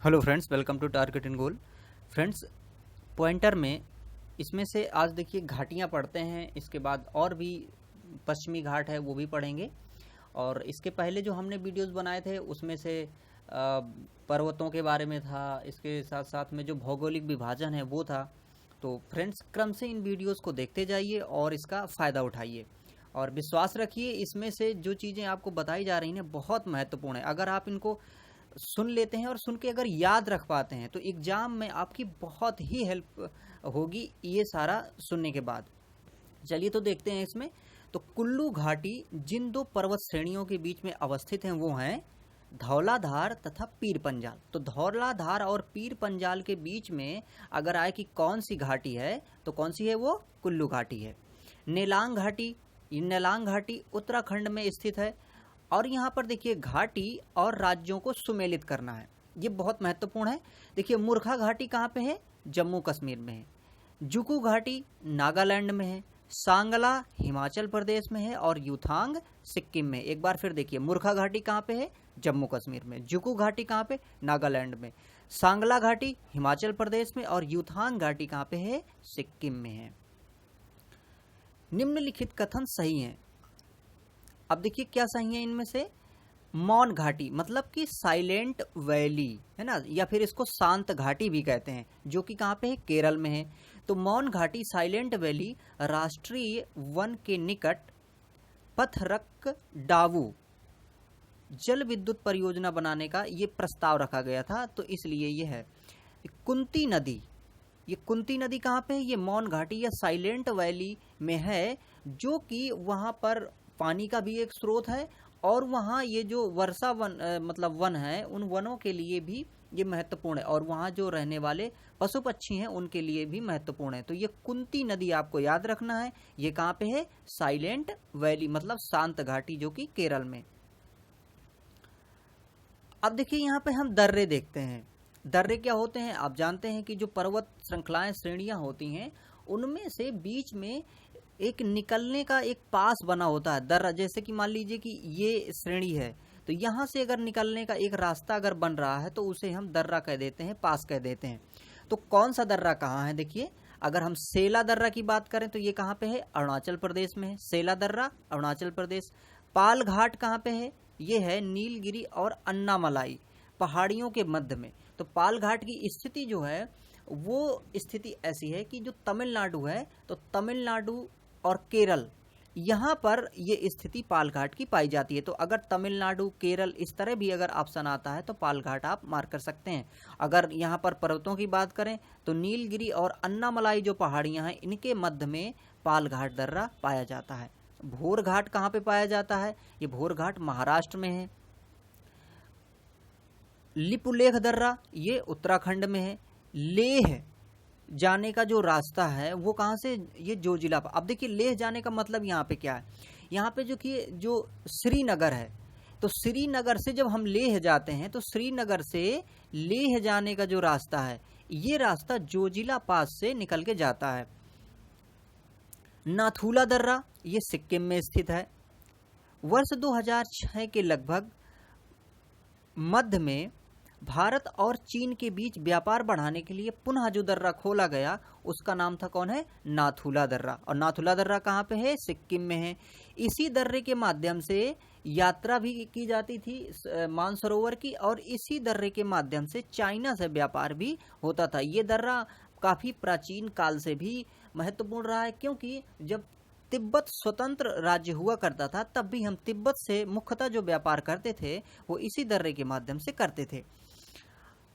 Hello friends, welcome to target and goal. Friends, pointer में इसमें से आज देखिए घाटियाँ पढ़ते हैं, इसके बाद और भी पश्चिमी घाट है वो भी पढ़ेंगे। और इसके पहले जो हमने वीडियोस बनाए थे उसमें से पर्वतों के बारे में था, इसके साथ साथ में जो भौगोलिक विभाजन है वो था। तो फ्रेंड्स, क्रम से इन वीडियोस को देखते जाइए और इसका फ़ायदा उठाइए और विश्वास रखिए इसमें से जो चीज़ें आपको बताई जा रही हैं बहुत महत्वपूर्ण है। अगर आप इनको सुन लेते हैं और सुन के अगर याद रख पाते हैं तो एग्जाम में आपकी बहुत ही हेल्प होगी ये सारा सुनने के बाद। चलिए तो देखते हैं इसमें। तो कुल्लू घाटी जिन दो पर्वत श्रेणियों के बीच में अवस्थित हैं वो हैं धौलाधार तथा पीर पंजाल। तो धौलाधार और पीर पंजाल के बीच में अगर आए कि कौन सी घाटी है तो कौन सी है, वो कुल्लू घाटी है। नेलांग घाटी, ये नेलांग घाटी उत्तराखंड में स्थित है। और यहाँ पर देखिए घाटी और राज्यों को सुमेलित करना है, ये बहुत महत्वपूर्ण है। देखिए मूर्खा घाटी कहाँ पे है, जम्मू कश्मीर में है। जुकू घाटी नागालैंड में है। सांगला हिमाचल प्रदेश में है और यूथांग सिक्किम में। एक बार फिर देखिए, मूर्खा घाटी कहाँ पे है, जम्मू कश्मीर में। जुकू घाटी कहाँ पे, नागालैंड में। सांगला घाटी हिमाचल प्रदेश में और यूथांग घाटी कहाँ पे है, सिक्किम में है। निम्नलिखित कथन सही हैं। अब देखिए क्या सही है इनमें से। मौन घाटी मतलब कि साइलेंट वैली है ना, या फिर इसको शांत घाटी भी कहते हैं, जो कि कहाँ पे है, केरल में है। तो मौन घाटी साइलेंट वैली राष्ट्रीय वन के निकट पथरक डावू जल विद्युत परियोजना बनाने का ये प्रस्ताव रखा गया था, तो इसलिए ये है। कुंती नदी, ये कुंती नदी कहाँ पे है, ये मौन घाटी या साइलेंट वैली में है, जो कि वहाँ पर पानी का भी एक स्रोत है और वहाँ ये जो वर्षा वन मतलब वन है, उन वनों के लिए भी ये महत्वपूर्ण है और वहाँ जो रहने वाले पशु पक्षी हैं उनके लिए भी महत्वपूर्ण है। तो ये कुंती नदी आपको याद रखना है, ये कहाँ पे है, साइलेंट वैली मतलब शांत घाटी, जो कि केरल में। अब देखिए यहाँ पे हम दर्रे देखते हैं। दर्रे क्या होते हैं, आप जानते हैं कि जो पर्वत श्रृंखलाएं श्रेणियां होती हैं उनमें से बीच में एक निकलने का एक पास बना होता है दर्रा। जैसे कि मान लीजिए कि ये श्रेणी है, तो यहाँ से अगर निकलने का एक रास्ता अगर बन रहा है तो उसे हम दर्रा कह देते हैं, पास कह देते हैं। तो कौन सा दर्रा कहाँ है, देखिए अगर हम सेला दर्रा की बात करें तो ये कहाँ पे है, अरुणाचल प्रदेश में है। सेला दर्रा अरुणाचल प्रदेश। पाल घाट कहाँ पे है, ये है नीलगिरी और अन्नामलाई पहाड़ियों के मध्य में। तो पाल घाट की स्थिति जो है वो स्थिति ऐसी है कि जो तमिलनाडु है, तो तमिलनाडु और केरल, यहाँ पर ये स्थिति पाल घाट की पाई जाती है। तो अगर तमिलनाडु केरल इस तरह भी अगर ऑप्शन आता है तो पाल घाट आप मार्क कर सकते हैं। अगर यहाँ पर पर्वतों की बात करें तो नीलगिरी और अन्नामलाई जो पहाड़ियाँ हैं इनके मध्य में पाल घाट दर्रा पाया जाता है। भोर घाट कहाँ पे पाया जाता है, ये भोर घाट महाराष्ट्र में है। लिपुलेख दर्रा ये उत्तराखंड में है। लेह जाने का जो रास्ता है वो कहाँ से, ये जोजिला। अब देखिए लेह जाने का मतलब यहाँ पे क्या है, यहाँ पे जो कि जो श्रीनगर है, तो श्रीनगर से जब हम लेह जाते हैं तो श्रीनगर से लेह जाने का जो रास्ता है ये रास्ता जोजिला पास से निकल के जाता है। नाथुला दर्रा ये सिक्किम में स्थित है। वर्ष 2006 के लगभग मध्य में भारत और चीन के बीच व्यापार बढ़ाने के लिए पुनः जो दर्रा खोला गया उसका नाम था कौन है, नाथुला दर्रा। और नाथुला दर्रा कहाँ पे है, सिक्किम में है। इसी दर्रे के माध्यम से यात्रा भी की जाती थी मानसरोवर की, और इसी दर्रे के माध्यम से चाइना से व्यापार भी होता था। ये दर्रा काफ़ी प्राचीन काल से भी महत्वपूर्ण रहा है, क्योंकि जब तिब्बत स्वतंत्र राज्य हुआ करता था तब भी हम तिब्बत से मुख्यतः जो व्यापार करते थे वो इसी दर्रे के माध्यम से करते थे।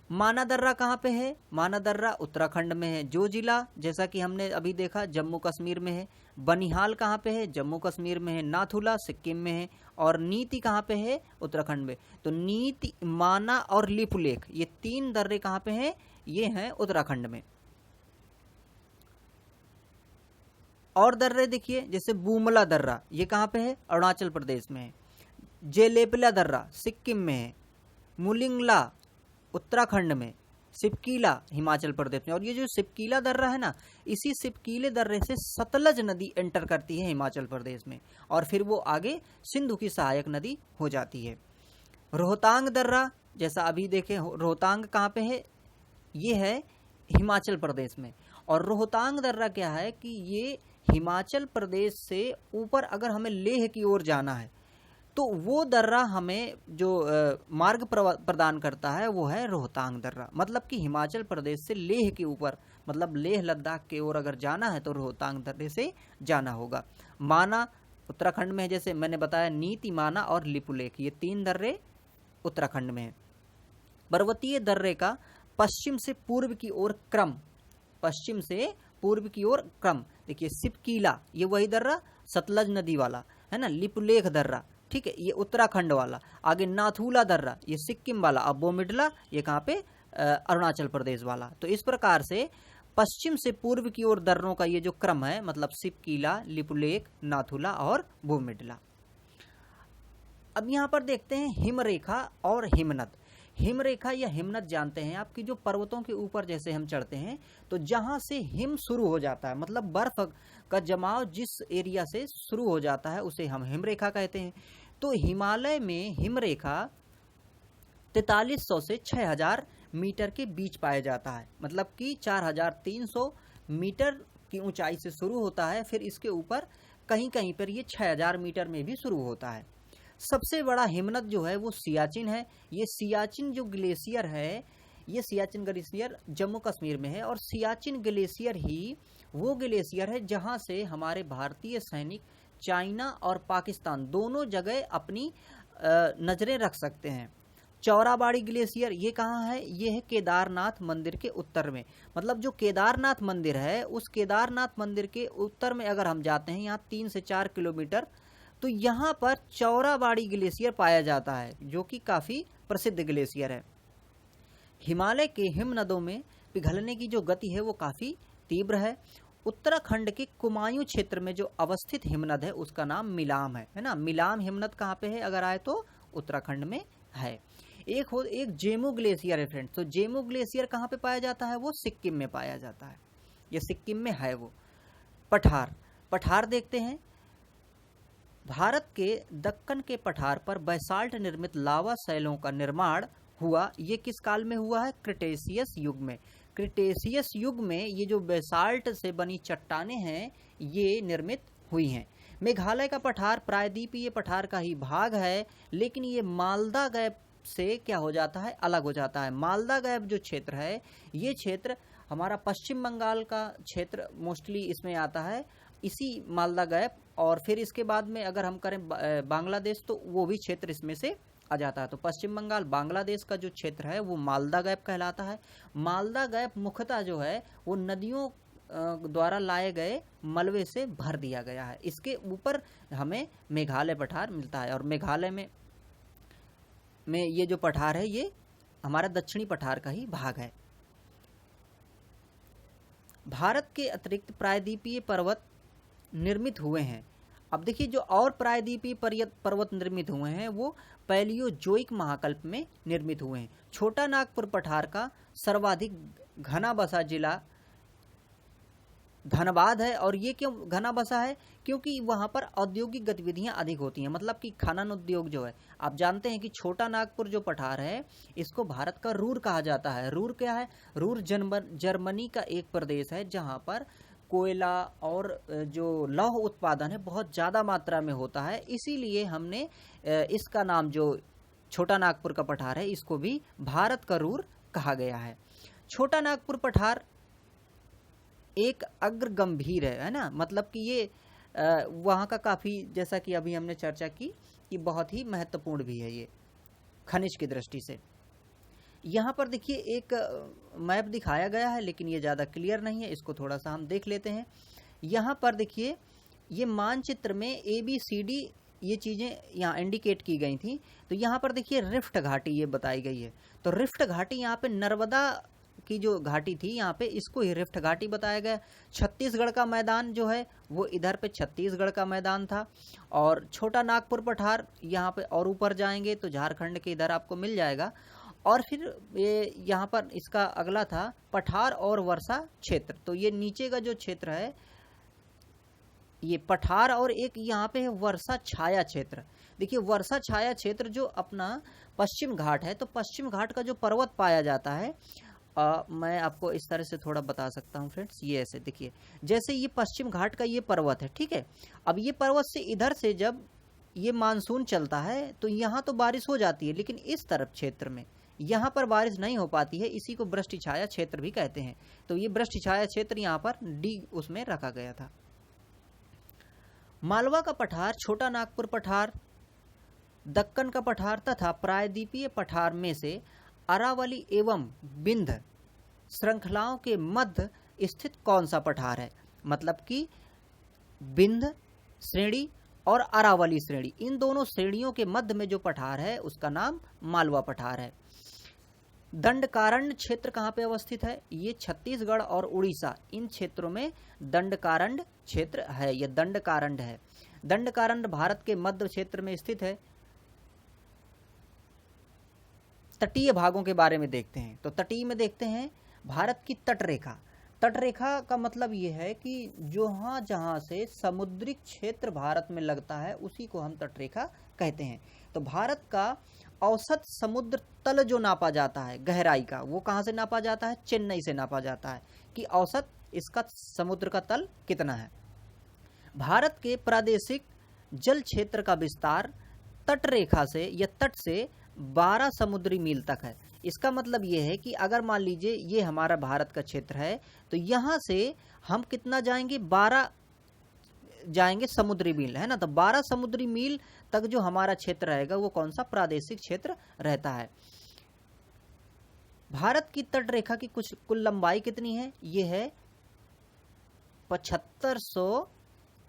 माना दर्रा कहाँ पे है, माना दर्रा उत्तराखंड में है। जो जिला जैसा कि हमने अभी देखा जम्मू कश्मीर में है। बनिहाल कहाँ पे है, जम्मू कश्मीर में है। नाथुला सिक्किम में है। और नीति कहाँ पे है, उत्तराखंड में। तो नीति, माना और लिपुलेख ये तीन दर्रे कहाँ पे हैं, ये हैं उत्तराखंड में। और दर्रे देखिए, जैसे बूमला दर्रा ये कहाँ पे है, अरुणाचल प्रदेश में है। जेलेपला दर्रा सिक्किम में है। मुलिंगला उत्तराखंड में। सिपकीला हिमाचल प्रदेश में। और ये जो सिपकीला दर्रा है ना, इसी सिपकीले दर्रे से सतलज नदी एंटर करती है हिमाचल प्रदेश में और फिर वो आगे सिंधु की सहायक नदी हो जाती है। रोहतांग दर्रा जैसा अभी देखें रोहतांग कहाँ पे है, ये है हिमाचल प्रदेश में। और रोहतांग दर्रा क्या है कि ये हिमाचल प्रदेश से ऊपर अगर हमें लेह की ओर जाना है तो वो दर्रा हमें जो मार्ग प्रदान करता है वो है रोहतांग दर्रा। मतलब कि हिमाचल प्रदेश से लेह के ऊपर, मतलब लेह लद्दाख की ओर अगर जाना है तो रोहतांग दर्रे से जाना होगा। माना उत्तराखंड में है, जैसे मैंने बताया नीति, माना और लिपुलेख, ये 3 दर्रे उत्तराखंड में है। पर्वतीय दर्रे का पश्चिम से पूर्व की ओर क्रम, पश्चिम से पूर्व की ओर क्रम, देखिए सिपकीला ये वही दर्रा सतलज नदी वाला है ना, लिपुलेख दर्रा, ठीक है, ये उत्तराखंड वाला। आगे नाथूला दर्रा ये सिक्किम वाला, अब बोमिडला ये कहाँ पे अरुणाचल प्रदेश वाला। तो इस प्रकार से पश्चिम से पूर्व की ओर दर्रों का ये जो क्रम है, मतलब सिपकीला, लिपुलेख, नाथूला और बोमिडला। अब यहाँ पर देखते हैं हिमरेखा और हिमनद। हिमरेखा या हिमनद जानते हैं आपकी जो पर्वतों के ऊपर जैसे हम चढ़ते हैं तो जहां से हिम शुरू हो जाता है, मतलब बर्फ का जमाव जिस एरिया से शुरू हो जाता है उसे हम हिमरेखा कहते हैं। तो हिमालय में हिमरेखा 4300 से 6000 मीटर के बीच पाया जाता है, मतलब कि 4300 मीटर की ऊंचाई से शुरू होता है, फिर इसके ऊपर कहीं कहीं पर ये 6000 मीटर में भी शुरू होता है। सबसे बड़ा हिमनद जो है वो सियाचिन है। ये सियाचिन जो ग्लेशियर है, ये सियाचिन ग्लेशियर जम्मू कश्मीर में है, और सियाचिन ग्लेशियर ही वो ग्लेशियर है जहां से हमारे भारतीय सैनिक चाइना और पाकिस्तान दोनों जगह अपनी नजरें रख सकते हैं। चौराबाड़ी ग्लेशियर ये कहाँ है, ये है केदारनाथ मंदिर के उत्तर में। मतलब जो केदारनाथ मंदिर है उस केदारनाथ मंदिर के उत्तर में अगर हम जाते हैं, यहाँ 3 से 4 किलोमीटर, तो यहाँ पर चौराबाड़ी ग्लेशियर पाया जाता है जो कि काफी प्रसिद्ध ग्लेशियर है। हिमालय के हिमनदों में पिघलने की जो गति है वो काफी तीव्र है। उत्तराखंड के कुमायूं क्षेत्र में जो अवस्थित हिमनद है उसका नाम मिलाम है ना। मिलाम हिमनद कहाँ पे है अगर आए तो उत्तराखंड में है। एक जेमू ग्लेशियर है फ्रेंड्स। तो जेमू ग्लेशियर कहाँ पे पाया जाता है, वो सिक्किम में पाया जाता है, ये सिक्किम में है वो। पठार देखते हैं। भारत के दक्कन के पठार पर बैसाल्ट निर्मित लावा शैलों का निर्माण हुआ। ये किस काल में हुआ है, क्रिटेशियस युग में। क्रिटेशियस युग में ये जो बैसाल्ट से बनी चट्टानें हैं ये निर्मित हुई हैं। मेघालय का पठार प्रायद्वीपीय पठार का ही भाग है, लेकिन ये मालदा गैप से क्या हो जाता है, अलग हो जाता है। मालदा गैप जो क्षेत्र है ये क्षेत्र हमारा पश्चिम बंगाल का क्षेत्र मोस्टली इसमें आता है, इसी मालदा गैप। और फिर इसके बाद में अगर हम करें बांग्लादेश तो वो भी क्षेत्र इसमें से आ जाता है। तो पश्चिम बंगाल बांग्लादेश का जो क्षेत्र है वो मालदा गैप कहलाता है। मालदा गैप मुख्यतः जो है वो नदियों द्वारा लाए गए मलबे से भर दिया गया है। इसके ऊपर हमें मेघालय पठार मिलता है, और मेघालय में ये जो पठार है ये हमारा दक्षिणी पठार का ही भाग है। भारत के अतिरिक्त प्रायद्वीपीय पर्वत निर्मित हुए हैं। अब देखिए जो और प्रायद्वीपीय पर्वत निर्मित हुए हैं वो पैलियोजोइक महाकल्प में निर्मित हुए हैं। छोटा नागपुर पठार का सर्वाधिक घना बसा जिला धनबाद है। और ये क्यों घना बसा है, क्योंकि वहां पर औद्योगिक गतिविधियां अधिक होती हैं, मतलब कि खनन उद्योग जो है। आप जानते हैं कि छोटा नागपुर जो पठार है इसको भारत का रूर कहा जाता है। रूर क्या है, रूर जर्मनी का एक प्रदेश है जहां पर कोयला और जो लौह उत्पादन है बहुत ज़्यादा मात्रा में होता है। इसीलिए हमने इसका नाम जो छोटा नागपुर का पठार है इसको भी भारत का रूर कहा गया है। छोटा नागपुर पठार एक अग्र गंभीर है ना, मतलब कि ये वहाँ का काफ़ी, जैसा कि अभी हमने चर्चा की कि बहुत ही महत्वपूर्ण भी है ये खनिज की दृष्टि से। यहाँ पर देखिए एक मैप दिखाया गया है लेकिन ये ज़्यादा क्लियर नहीं है, इसको थोड़ा सा हम देख लेते हैं। यहाँ पर देखिए ये मानचित्र में ABCD ये चीज़ें यहाँ इंडिकेट की गई थी। तो यहाँ पर देखिए रिफ्ट घाटी ये बताई गई है। तो रिफ्ट घाटी यहाँ पे नर्मदा की जो घाटी थी यहाँ पे इसको ही रिफ्ट घाटी बताया गया। छत्तीसगढ़ का मैदान जो है वो इधर पे छत्तीसगढ़ का मैदान था। और छोटा नागपुर पठार यहाँ पे और ऊपर जाएंगे तो झारखंड के इधर आपको मिल जाएगा। और फिर ये यहाँ पर इसका अगला था पठार और वर्षा क्षेत्र। तो ये नीचे का जो क्षेत्र है ये पठार, और एक यहाँ पे है वर्षा छाया क्षेत्र। देखिए वर्षा छाया क्षेत्र जो अपना पश्चिम घाट है, तो पश्चिम घाट का जो पर्वत पाया जाता है, मैं आपको इस तरह से थोड़ा बता सकता हूँ फ्रेंड्स। ये ऐसे देखिए, जैसे ये पश्चिम घाट का ये पर्वत है, ठीक है। अब ये पर्वत से इधर से जब ये मानसून चलता है तो यहाँ तो बारिश हो जाती है, लेकिन इस तरफ क्षेत्र में यहाँ पर बारिश नहीं हो पाती है। इसी को वृष्टि छाया क्षेत्र भी कहते हैं। तो ये वृष्टि छाया क्षेत्र यहाँ पर डी उसमें रखा गया था। मालवा का पठार, छोटा नागपुर पठार, दक्कन का पठार तथा प्रायद्वीपीय पठार में से अरावली एवं विंध्य श्रृंखलाओं के मध्य स्थित कौन सा पठार है? मतलब कि विंध्य श्रेणी और अरावली श्रेणी, इन दोनों श्रेणियों के मध्य में जो पठार है उसका नाम मालवा पठार है। दंडकारण्य क्षेत्र कहाँ पे अवस्थित है? ये छत्तीसगढ़ और उड़ीसा, इन क्षेत्रों में दंडकारण्य क्षेत्र है। यह दंडकारण्य है। दंडकारण्य भारत के मध्य क्षेत्र में स्थित है। तटीय भागों के बारे में देखते हैं, तो तटीय में देखते हैं भारत की तटरेखा। तटरेखा का मतलब ये है कि जहाँ जहाँ से समुद्री क्षेत्र भारत में लगता है उसी को हम तटरेखा कहते हैं। तो भारत का औसत समुद्र तल जो नापा जाता है गहराई का, वो कहाँ से नापा जाता है? चेन्नई से नापा जाता है कि औसत इसका समुद्र का तल कितना है। भारत के प्रादेशिक जल क्षेत्र का विस्तार तटरेखा से या तट से 12 समुद्री मील तक है। इसका मतलब ये है कि अगर मान लीजिए ये हमारा भारत का क्षेत्र है, तो यहाँ से हम कितना जाएंगे? 12 जाएंगे समुद्री मील, है ना। तो 12 समुद्री मील तक जो हमारा क्षेत्र रहेगा वो कौन सा? प्रादेशिक क्षेत्र रहता है। भारत की तटरेखा की कुल लंबाई कितनी है? ये है 7500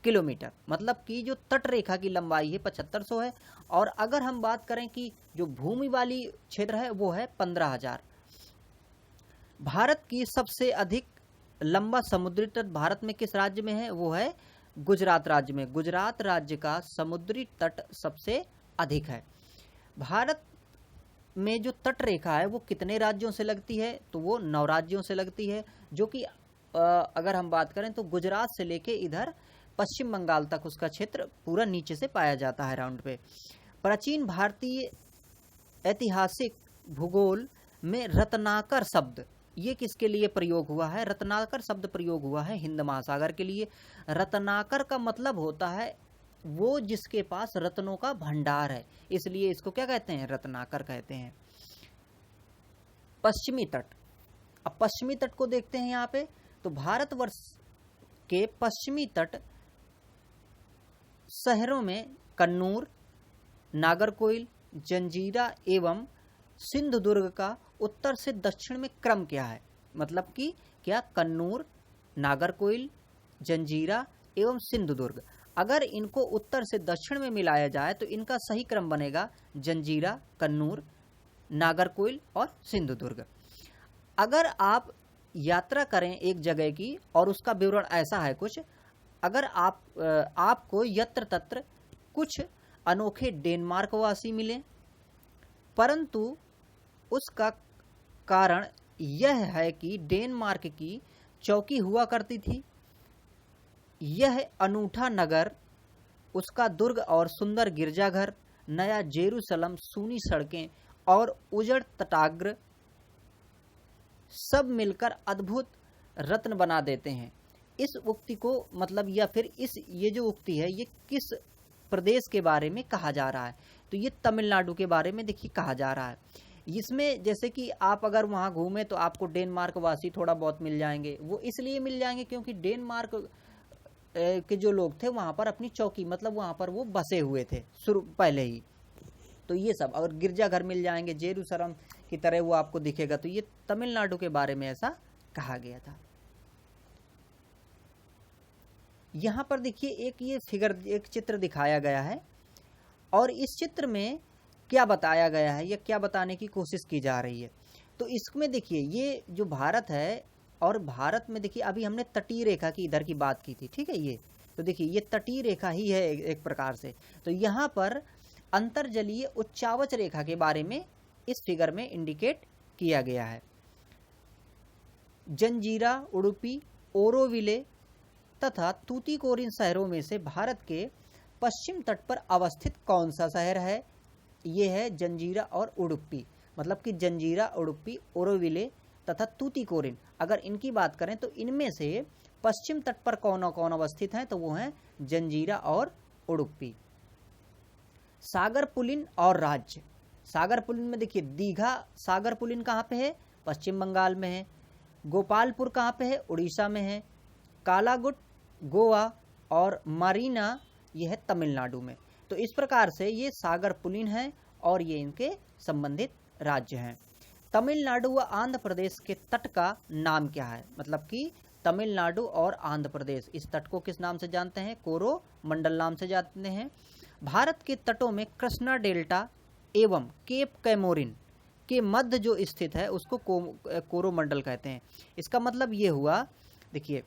किलोमीटर। मतलब कि जो तटरेखा की लंबाई है 7500 है। और अगर हम बात करें कि जो भूमि वाली क्षेत्र है वो है 15,000। भारत की सबसे अधिक लंबा समुद्री तट भारत में किस राज्य में है? वो है गुजरात राज्य में। गुजरात राज्य का समुद्री तट सबसे अधिक है। भारत में जो तट रेखा है वो कितने राज्यों से लगती है? तो वो 9 राज्यों से लगती है, जो कि अगर हम बात करें तो गुजरात से लेके इधर पश्चिम बंगाल तक उसका क्षेत्र पूरा नीचे से पाया जाता है राउंड पे। प्राचीन भारतीय ऐतिहासिक भूगोल में रत्नाकर शब्द ये किसके लिए प्रयोग हुआ है? रत्नाकर शब्द प्रयोग हुआ है हिंद महासागर के लिए। रत्नाकर का मतलब होता है वो जिसके पास रत्नों का भंडार है, इसलिए इसको क्या कहते हैं? रत्नाकर कहते हैं। पश्चिमी तट, अब पश्चिमी तट को देखते हैं यहाँ पे। तो भारतवर्ष के पश्चिमी तट शहरों में कन्नूर, नागरकोइल, जंजीरा एवं सिंधुदुर्ग का उत्तर से दक्षिण में क्रम क्या है? मतलब कि क्या? कन्नूर, नागरकोइल, जंजीरा एवं सिंधुदुर्ग। अगर इनको उत्तर से दक्षिण में मिलाया जाए तो इनका सही क्रम बनेगा जंजीरा, कन्नूर, नागरकोइल और सिंधुदुर्ग। अगर आप यात्रा करें एक जगह की और उसका विवरण ऐसा है कुछ, अगर आपको यत्र तत्र कुछ अनोखे डेनमार्क वासी मिले, परंतु उसका कारण यह है कि डेनमार्क की चौकी हुआ करती थी। यह अनूठा नगर, उसका दुर्ग और सुंदर गिरजाघर, नया जेरूसलम, सूनी सड़कें और उजड़ तटाग्र सब मिलकर अद्भुत रत्न बना देते हैं। इस उक्ति को मतलब या फिर ये जो उक्ति है ये किस प्रदेश के बारे में कहा जा रहा है? तो ये तमिलनाडु के बारे में देखिए कहा जा रहा है। इसमें जैसे कि आप अगर वहाँ घूमें तो आपको डेनमार्क वासी थोड़ा बहुत मिल जाएंगे। वो इसलिए मिल जाएंगे क्योंकि डेनमार्क के जो लोग थे वहाँ पर अपनी चौकी मतलब वहाँ पर वो बसे हुए थे शुरू पहले ही। तो ये सब, और गिरजाघर मिल जाएंगे जेरूसलम की तरह वो आपको दिखेगा। तो ये तमिलनाडु के बारे में ऐसा कहा गया था। यहाँ पर देखिए एक चित्र दिखाया गया है और इस चित्र में क्या बताया गया है या क्या बताने की कोशिश की जा रही है। तो इसमें देखिए ये जो भारत है और भारत में देखिए अभी हमने तटीय रेखा की इधर की बात की थी, ठीक है। ये तो देखिए ये तटीय रेखा ही है एक प्रकार से। तो यहाँ पर अंतर्जलीय उच्चावच रेखा के बारे में इस फिगर में इंडिकेट किया गया है। जंजीरा, उडुपी, ओरोविले तथा तूतीकोरिन शहरों में से भारत के पश्चिम तट पर अवस्थित कौन सा शहर है? ये है जंजीरा और उडुप्पी, मतलब कि जंजीरा, उडुप्पी, ओरोविले तथा तूतीकोरिन। अगर इनकी बात करें तो इनमें से पश्चिम तट पर कौन कौन अवस्थित हैं, तो वो हैं जंजीरा और उडुप्पी। सागर पुलिन और राज्य। सागर पुलिन में देखिए दीघा सागर पुलिन कहाँ पे है? पश्चिम बंगाल में है। गोपालपुर कहाँ पे है? उड़ीसा में है। कालागुट गोवा और मारीना ये है तमिलनाडु में। तो इस प्रकार से ये सागर पुलिन है और ये इनके संबंधित राज्य हैं। तमिलनाडु व आंध्र प्रदेश के तट का नाम क्या है? मतलब कि तमिलनाडु और आंध्र प्रदेश इस तट को किस नाम से जानते हैं? कोरोमंडल नाम से जानते हैं। भारत के तटों में कृष्णा डेल्टा एवं केप कैमोरिन के मध्य जो स्थित है उसको कोरोमंडल कहते हैं। इसका मतलब ये हुआ, देखिए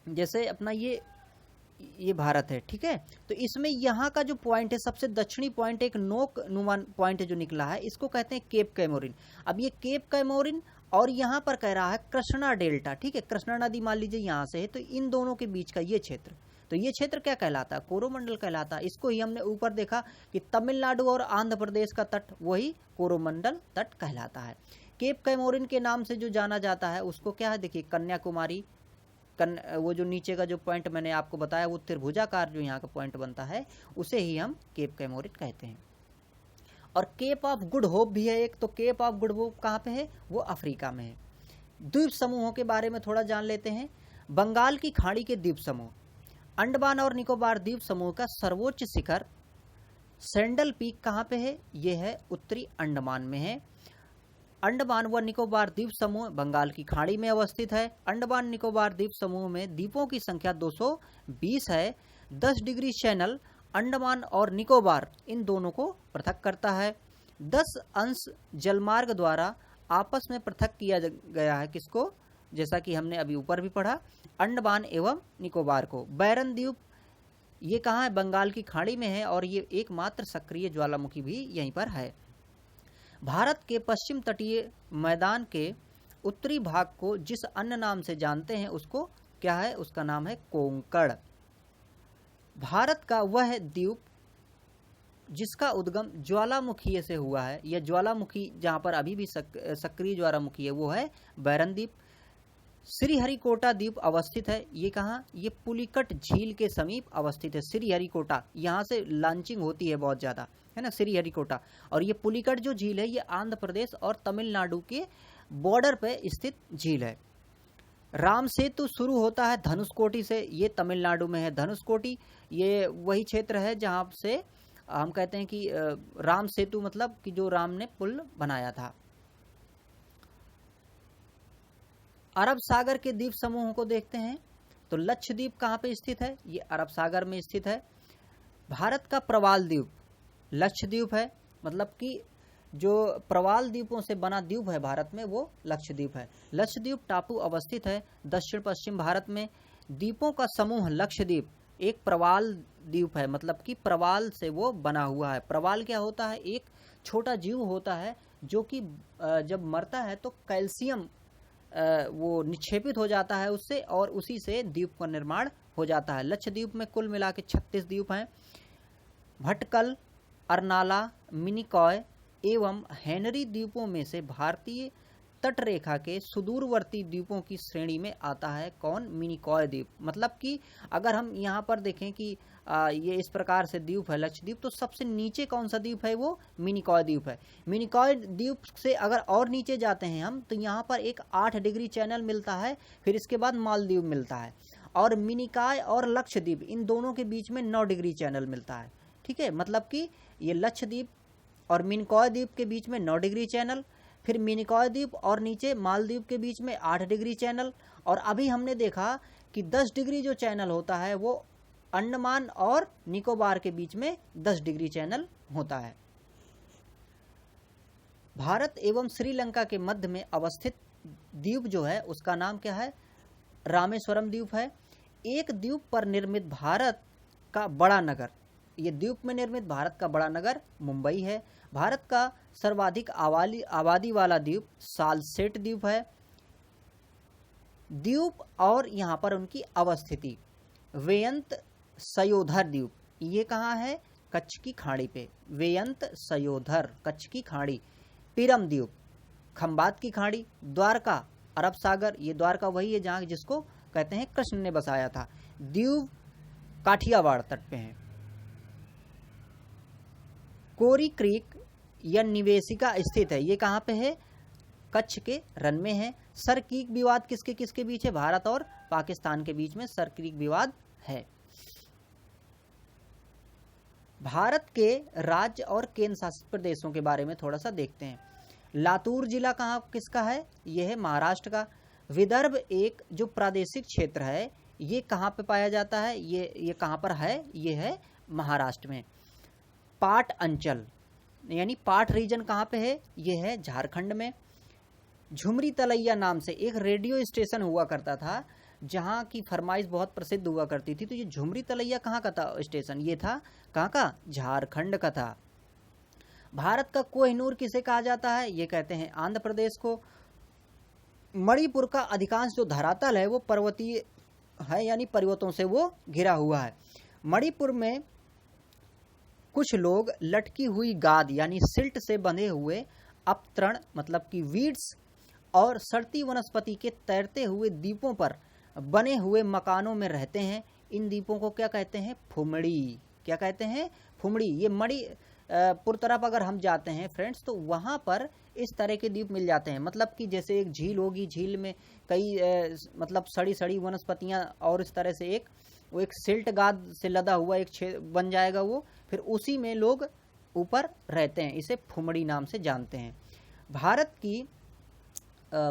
जैसे अपना ये भारत है, ठीक है, तो इसमें यहाँ का जो पॉइंट है सबसे दक्षिणी पॉइंट, एक नोक नुमान पॉइंट जो निकला है, इसको कहते हैं केप कैमोरिन। अब ये केप कैमोरिन और यहाँ पर कह रहा है कृष्णा डेल्टा, ठीक है, कृष्णा नदी मान लीजिए यहाँ से है, तो इन दोनों के बीच का ये क्षेत्र, तो ये क्षेत्र क्या कहलाता है? कोरोमंडल कहलाता है। इसको ही हमने ऊपर देखा कि तमिलनाडु और आंध्र प्रदेश का तट वही कोरोमंडल तट कहलाता है। केप कैमोरिन के नाम से जो जाना जाता है उसको क्या है? देखिए कन्याकुमारी, वो जो नीचे का जो पॉइंट मैंने आपको बताया वो त्रिभुजाकार जो यहाँ का पॉइंट बनता है उसे ही हम केप कैमोरिन कहते हैं। और केप ऑफ गुड होप भी है एक, तो केप ऑफ गुड होप कहाँ पे है? वो अफ्रीका में है। द्वीप समूहों के बारे में थोड़ा जान लेते हैं। बंगाल की खाड़ी के द्वीप समूह, अंडमान और निकोबार द्वीप समूह का सर्वोच्च शिखर सैंडल पीक कहाँ पे है? ये है उत्तरी अंडमान में है। अंडमान व निकोबार द्वीप समूह बंगाल की खाड़ी में अवस्थित है। अंडमान निकोबार द्वीप समूह में द्वीपों की संख्या 220 है। 10 डिग्री चैनल अंडमान और निकोबार इन दोनों को पृथक करता है। 10 अंश जलमार्ग द्वारा आपस में पृथक किया गया है किसको? जैसा कि हमने अभी ऊपर भी पढ़ा, अंडमान एवं निकोबार को। बैरन द्वीप ये कहाँ है? बंगाल की खाड़ी में है और ये एकमात्र सक्रिय ज्वालामुखी भी यहीं पर है। भारत के पश्चिम तटीय मैदान के उत्तरी भाग को जिस अन्य नाम से जानते हैं उसको क्या है? उसका नाम है कोंकण। भारत का वह द्वीप जिसका उद्गम ज्वालामुखी से हुआ है, यह ज्वालामुखी जहां पर अभी भी सक्रिय ज्वालामुखी है वो है बैरन द्वीप। श्रीहरिकोटा द्वीप अवस्थित है, ये कहाँ? ये पुलिकट झील के समीप अवस्थित है। श्रीहरिकोटा, यहाँ से लॉन्चिंग होती है बहुत ज़्यादा, है ना, श्रीहरिकोटा। और ये पुलिकट जो झील है ये आंध्र प्रदेश और तमिलनाडु के बॉर्डर पे स्थित झील है। राम सेतु शुरू होता है धनुषकोटी से, ये तमिलनाडु में है। धनुषकोटी ये वही क्षेत्र है जहाँ से हम कहते हैं कि राम सेतु मतलब कि जो राम ने पुल बनाया था। अरब सागर के द्वीप समूहों को देखते हैं, तो लक्षद्वीप कहाँ पे स्थित है? ये अरब सागर में स्थित है। भारत का प्रवाल द्वीप लक्षद्वीप है, मतलब कि जो प्रवाल द्वीपों से बना द्वीप है भारत में वो लक्षद्वीप है। लक्षद्वीप टापू अवस्थित है दक्षिण पश्चिम भारत में। द्वीपों का समूह लक्षद्वीप एक प्रवाल द्वीप है, मतलब कि प्रवाल से वो बना हुआ है। प्रवाल क्या होता है? एक छोटा जीव होता है जो कि जब मरता है तो कैल्शियम वो निक्षेपित हो जाता है उससे, और उसी से द्वीप का निर्माण हो जाता है। लक्षद्वीप में कुल मिला के 36 द्वीप हैं। भटकल, अर्नाला, मिनिकॉय एवं हेनरी द्वीपों में से भारतीय तट रेखा के सुदूरवर्ती द्वीपों की श्रेणी में आता है कौन? मिनिकॉय द्वीप। मतलब कि अगर हम यहाँ पर देखें कि ये इस प्रकार से द्वीप है लक्षद्वीप, तो सबसे नीचे कौन सा द्वीप है? वो मिनिकॉय द्वीप है। मिनिकॉय द्वीप से अगर और नीचे जाते हैं हम तो यहाँ पर एक 8 डिग्री चैनल मिलता है, फिर इसके बाद मालदीव मिलता है, और मिनिकॉय और लक्षद्वीप इन दोनों के बीच में 9 डिग्री चैनल मिलता है। ठीक है, मतलब कि ये लक्षद्वीप और मिनिकॉय द्वीप के बीच में 9 डिग्री चैनल, फिर मिनिकॉय द्वीप और नीचे मालदीव के बीच में 8 डिग्री चैनल, और अभी हमने देखा कि 10 डिग्री जो चैनल होता है वो अंडमान और निकोबार के बीच में 10 डिग्री चैनल होता है। भारत एवं श्रीलंका के मध्य में अवस्थित द्वीप जो है उसका नाम क्या है? रामेश्वरम द्वीप है। एक द्वीप पर निर्मित भारत का बड़ा नगर, ये द्वीप में निर्मित भारत का बड़ा नगर मुंबई है। भारत का सर्वाधिक आबादी वाला द्वीप सालसेट द्वीप है। द्वीप और यहाँ पर उनकी अवस्थिति, वेयंत सयोधर द्वीप, ये कहाँ है? कच्छ की खाड़ी पे। वेयंत सयोधर कच्छ की खाड़ी, पीरम द्वीप खंबात की खाड़ी, द्वारका अरब सागर, ये द्वारका वही है जहाँ जिसको कहते हैं कृष्ण ने बसाया था। दीव काठियावाड़ तट पे है। कोरी क्रीक या निवेशिका स्थित है, ये कहाँ पे है? कच्छ के रन में है। सर क्रीक विवाद किसके किसके बीच है? भारत और पाकिस्तान के बीच में सर क्रीक विवाद है। भारत के राज्य और केंद्र शासित प्रदेशों के बारे में थोड़ा सा देखते हैं। लातूर जिला कहाँ किसका है? यह है महाराष्ट्र का। विदर्भ एक जो प्रादेशिक क्षेत्र है, ये कहाँ पे पाया जाता है? ये कहाँ पर है? ये है महाराष्ट्र में। पाट अंचल यानी पाट रीजन कहाँ पे है? ये है झारखंड में। झुमरी तलैया नाम से एक रेडियो स्टेशन हुआ करता था जहाँ की फरमाइश बहुत प्रसिद्ध हुआ करती थी। तो ये झुमरी तलैया कहाँ का था स्टेशन? ये था कहाँ का? झारखंड का था। भारत का कोहिनूर किसे कहा जाता है? ये कहते हैं आंध्र प्रदेश को। मणिपुर का अधिकांश जो धरातल है वो पर्वतीय है, यानी पर्वतों से वो घिरा हुआ है। मणिपुर में कुछ लोग लटकी हुई गाद यानी सिल्ट से बंधे हुए अपतरण मतलब कि वीड्स और सड़ती वनस्पति के तैरते हुए द्वीपों पर बने हुए मकानों में रहते हैं। इन द्वीपों को क्या कहते हैं? फुमड़ी। क्या कहते हैं? फुमड़ी। ये मणिपुर तरफ अगर हम जाते हैं फ्रेंड्स तो वहाँ पर इस तरह के द्वीप मिल जाते हैं। मतलब कि जैसे एक झील होगी, झील में कई मतलब सड़ी सड़ी वनस्पतियाँ और इस तरह से वो एक सिल्ट गाद से लदा हुआ एक बन जाएगा वो, फिर उसी में लोग ऊपर रहते हैं। इसे फुमड़ी नाम से जानते हैं।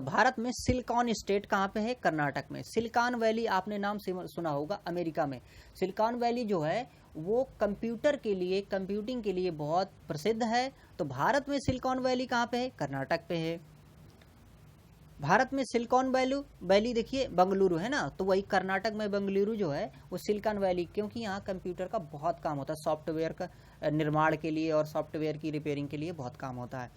भारत में सिलिकॉन स्टेट कहाँ पे है? कर्नाटक में। सिलिकॉन वैली आपने नाम सुना होगा, अमेरिका में। सिलिकॉन वैली जो है वो कंप्यूटिंग के लिए बहुत प्रसिद्ध है। तो भारत में सिलिकॉन वैली कहाँ पे है? कर्नाटक पे है। भारत में सिलिकॉन वैली देखिए बंगलुरु है ना, तो वही कर्नाटक में बंगलुरु जो है वो सिलिकॉन वैली, क्योंकि यहाँ कंप्यूटर का बहुत काम होता है, सॉफ्टवेयर का निर्माण के लिए और सॉफ्टवेयर की रिपेयरिंग के लिए बहुत काम होता है।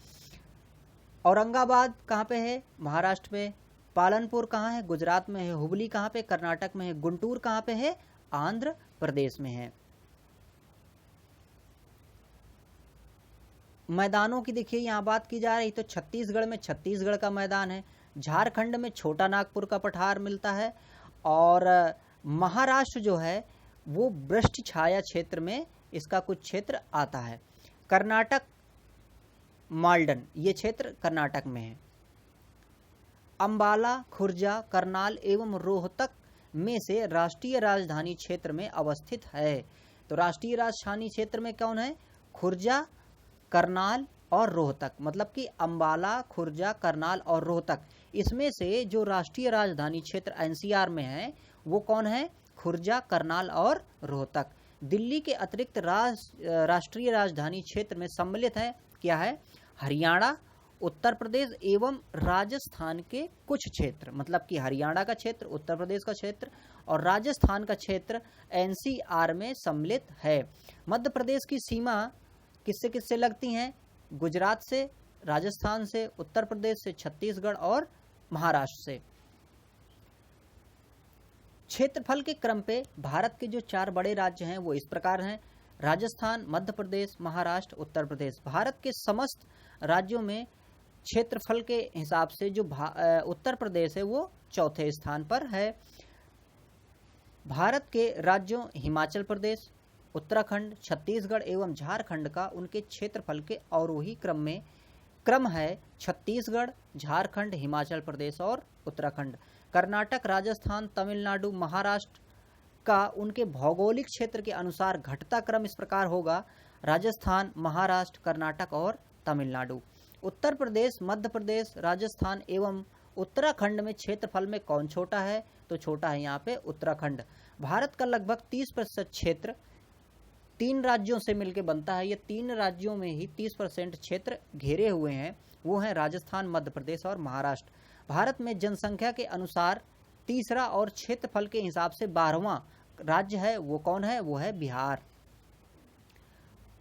औरंगाबाद कहाँ पे है? महाराष्ट्र में। पालनपुर कहाँ है? गुजरात में है। हुबली कहाँ पे? कर्नाटक में है। गुंटूर कहाँ पे है? आंध्र प्रदेश में है। मैदानों की देखिए यहाँ बात की जा रही तो छत्तीसगढ़ में छत्तीसगढ़ का मैदान है। झारखंड में छोटा नागपुर का पठार मिलता है। और महाराष्ट्र जो है वो वृष्टि छाया क्षेत्र में इसका कुछ क्षेत्र आता है। कर्नाटक मालडन, ये क्षेत्र कर्नाटक में है। अंबाला, खुर्जा, करनाल एवं रोहतक में से राष्ट्रीय राजधानी क्षेत्र में अवस्थित है। तो राष्ट्रीय राजधानी क्षेत्र में कौन है? खुर्जा, करनाल और रोहतक। मतलब कि अंबाला, खुर्जा, करनाल और रोहतक, इसमें से जो राष्ट्रीय राजधानी क्षेत्र एनसीआर में है वो कौन है? खुर्जा, करनाल और रोहतक। दिल्ली के अतिरिक्त राष्ट्रीय राजधानी क्षेत्र में सम्मिलित है क्या है? हरियाणा, उत्तर प्रदेश एवं राजस्थान के कुछ क्षेत्र। मतलब कि हरियाणा का क्षेत्र, उत्तर प्रदेश का क्षेत्र और राजस्थान का क्षेत्र एनसीआर में सम्मिलित है। मध्य प्रदेश की सीमा किससे किससे लगती हैं? गुजरात से, राजस्थान से, उत्तर प्रदेश से, छत्तीसगढ़ और महाराष्ट्र से। क्षेत्रफल के क्रम पे भारत के जो 4 बड़े राज्य हैं वो इस प्रकार हैं: राजस्थान, मध्य प्रदेश, महाराष्ट्र, उत्तर प्रदेश। भारत के समस्त राज्यों में क्षेत्रफल के हिसाब से जो उत्तर प्रदेश है वो चौथे स्थान पर है। भारत के राज्यों हिमाचल प्रदेश, उत्तराखंड, छत्तीसगढ़ एवं झारखंड का उनके क्षेत्रफल के अवरोही क्रम है: छत्तीसगढ़, झारखंड, हिमाचल प्रदेश और उत्तराखंड। कर्नाटक, राजस्थान, तमिलनाडु, महाराष्ट्र का उनके भौगोलिक क्षेत्र के अनुसार घटता क्रम इस प्रकार होगा: राजस्थान, महाराष्ट्र, कर्नाटक और तमिलनाडु। उत्तर प्रदेश, मध्य प्रदेश, राजस्थान एवं उत्तराखंड में क्षेत्रफल में कौन छोटा है? तो छोटा है यहाँ पे उत्तराखंड। भारत का लगभग 30% क्षेत्र 3 राज्यों से मिलकर बनता है। ये 3 राज्यों में ही 30% क्षेत्र घेरे हुए हैं, वो हैं राजस्थान, मध्य प्रदेश और महाराष्ट्र। भारत में जनसंख्या के अनुसार तीसरा और क्षेत्रफल के हिसाब से 12वां राज्य है वो कौन है? वो है बिहार।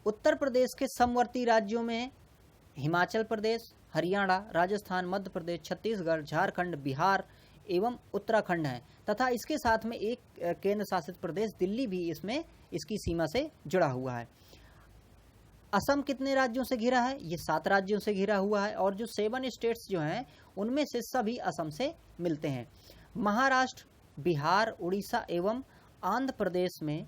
उत्तर प्रदेश के समवर्ती राज्यों में हिमाचल प्रदेश, हरियाणा, राजस्थान, मध्य प्रदेश, छत्तीसगढ़, झारखंड, बिहार एवं उत्तराखंड हैं तथा इसके साथ में एक केंद्र शासित प्रदेश दिल्ली भी इसमें इसकी सीमा से जुड़ा हुआ है। असम कितने राज्यों से घिरा है? ये 7 राज्यों से घिरा हुआ है और जो 7 स्टेट्स जो हैं उनमें से सभी असम से मिलते हैं। महाराष्ट्र, बिहार, उड़ीसा एवं आंध्र प्रदेश में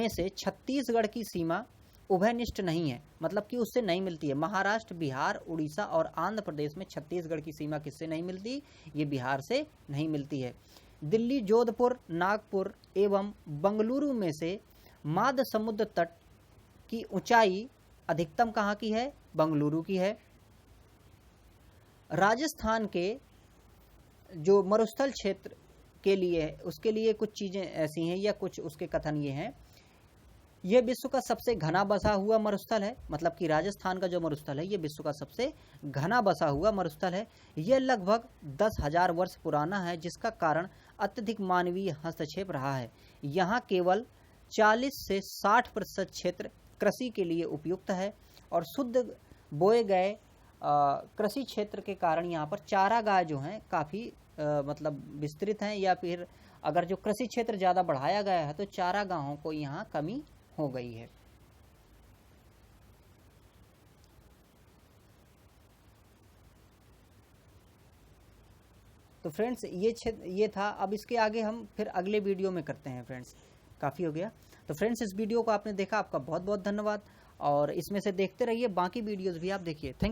से छत्तीसगढ़ की सीमा उभयनिष्ठ नहीं है, मतलब कि उससे नहीं मिलती है। महाराष्ट्र, बिहार, उड़ीसा और आंध्र प्रदेश में छत्तीसगढ़ की सीमा किससे नहीं मिलती? ये बिहार से नहीं मिलती है। दिल्ली, जोधपुर, नागपुर एवं बंगलुरु में से माद समुद्र तट की ऊंचाई अधिकतम कहाँ की है? बंगलुरु की है। राजस्थान के जो मरुस्थल क्षेत्र के लिए उसके लिए कुछ चीजें ऐसी हैं या कुछ उसके कथन ये हैं, यह विश्व का सबसे घना बसा हुआ मरुस्थल है, मतलब कि राजस्थान का जो मरुस्थल है ये विश्व का सबसे घना बसा हुआ मरुस्थल है। यह लगभग 10,000 वर्ष पुराना है, जिसका कारण अत्यधिक मानवीय हस्तक्षेप रहा है। यहाँ केवल 40 से 60% क्षेत्र कृषि के लिए उपयुक्त है और शुद्ध बोए गए कृषि क्षेत्र के कारण यहाँ पर चारागाह जो हैं काफ़ी मतलब विस्तृत हैं, या फिर अगर जो कृषि क्षेत्र ज़्यादा बढ़ाया गया है तो चारागाहों को यहाँ कमी हो गई है। तो फ्रेंड्स ये था। अब इसके आगे हम फिर अगले वीडियो में करते हैं। फ्रेंड्स काफ़ी हो गया। तो फ्रेंड्स इस वीडियो को आपने देखा, आपका बहुत बहुत धन्यवाद और इसमें से देखते रहिए, बाकी वीडियोस भी आप देखिए। Thank you.